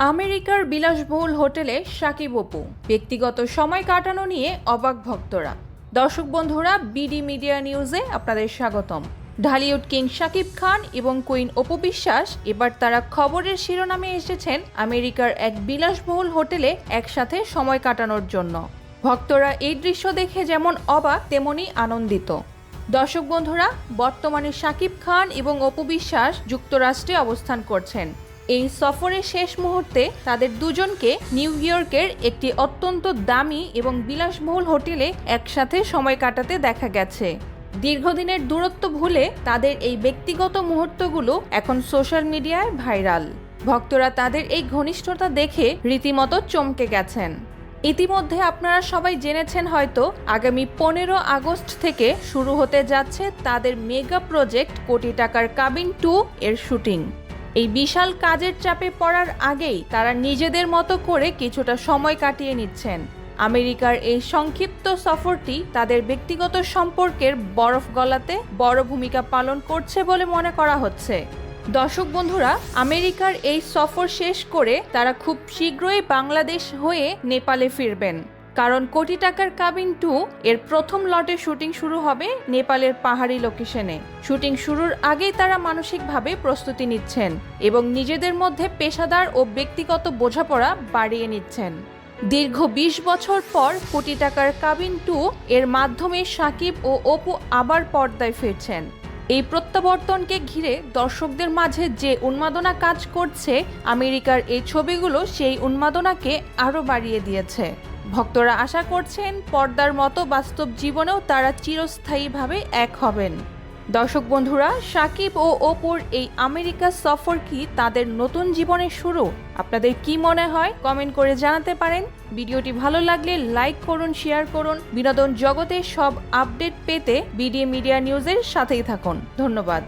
আমেরিকার বিলাসবহুল হোটেলে শাকিব অপু ব্যক্তিগত সময় কাটানো নিয়ে অবাক ভক্তরা। দর্শক বন্ধুরা, বিডি মিডিয়া নিউজে আপনাদের স্বাগতম। ঢালিউড কিং শাকিব খান এবং কুইন অপু বিশ্বাস এবার তারা খবরের শিরোনামে এসেছেন আমেরিকার এক বিলাসবহুল হোটেলে একসাথে সময় কাটানোর জন্য। ভক্তরা এই দৃশ্য দেখে যেমন অবাক তেমনি আনন্দিত। দর্শক বন্ধুরা, বর্তমানে শাকিব খান এবং অপু বিশ্বাস যুক্তরাষ্ট্রে অবস্থান করছেন। এই সফরের শেষ মুহূর্তে তাদের দুজনকে নিউ ইয়র্কের একটি অত্যন্ত দামি এবং বিলাসবহুল হোটেলে একসাথে সময় কাটাতে দেখা গেছে। দীর্ঘদিনের দূরত্ব ভুলে তাদের এই ব্যক্তিগত মুহূর্তগুলো এখন সোশ্যাল মিডিয়ায় ভাইরাল। ভক্তরা তাদের এই ঘনিষ্ঠতা দেখে রীতিমতো চমকে গেছেন। ইতিমধ্যে আপনারা সবাই জেনেছেন হয়তো, আগামী 15 আগস্ট থেকে শুরু হতে যাচ্ছে তাদের মেগা প্রজেক্ট কোটি টাকার কাবিন 2 এর শুটিং। এই বিশাল কাজের চাপে পড়ার আগেই তারা নিজেদের মতো করে কিছুটা সময় কাটিয়ে নিচ্ছেন। আমেরিকার এই সংক্ষিপ্ত সফরটি তাদের ব্যক্তিগত সম্পর্কের বরফ গলাতে বড় ভূমিকা পালন করছে বলে মনে করা হচ্ছে। দর্শক বন্ধুরা, আমেরিকার এই সফর শেষ করে তারা খুব শীঘ্রই বাংলাদেশ হয়ে নেপালে ফিরবেন, কারণ কোটি টাকার কাবিন 2 এর প্রথম লটে শুটিং শুরু হবে নেপালের পাহাড়ি লোকেশনে। শুটিং শুরুর আগেই তারা মানসিকভাবে প্রস্তুতি নিচ্ছেন এবং নিজেদের মধ্যে পেশাদার ও ব্যক্তিগত বোঝাপড়া বাড়িয়ে নিচ্ছেন। দীর্ঘ 20 বছর পর কোটি টাকার কাবিন 2 এর মাধ্যমে শাকিব ও অপু আবার পর্দায় ফিরছেন। এই প্রত্যাবর্তনকে ঘিরে দর্শকদের মাঝে যে উন্মাদনা কাজ করছে, আমেরিকার এই ছবিগুলো সেই উন্মাদনাকে আরও বাড়িয়ে দিয়েছে। ভক্তরা আশা করছেন পর্দার মতো বাস্তব জীবনেও তারা চিরস্থায়ীভাবে এক হবেন। দর্শক বন্ধুরা, শাকিব ও অপুর এই আমেরিকা সফর কি তাদের নতুন জীবনের শুরু? আপনাদের কি মনে হয় কমেন্ট করে জানাতে পারেন। ভিডিওটি ভালো লাগলে লাইক করুন, শেয়ার করুন। বিনোদন জগতের সব আপডেট পেতে বিডি মিডিয়া নিউজের সাথেই থাকুন। ধন্যবাদ।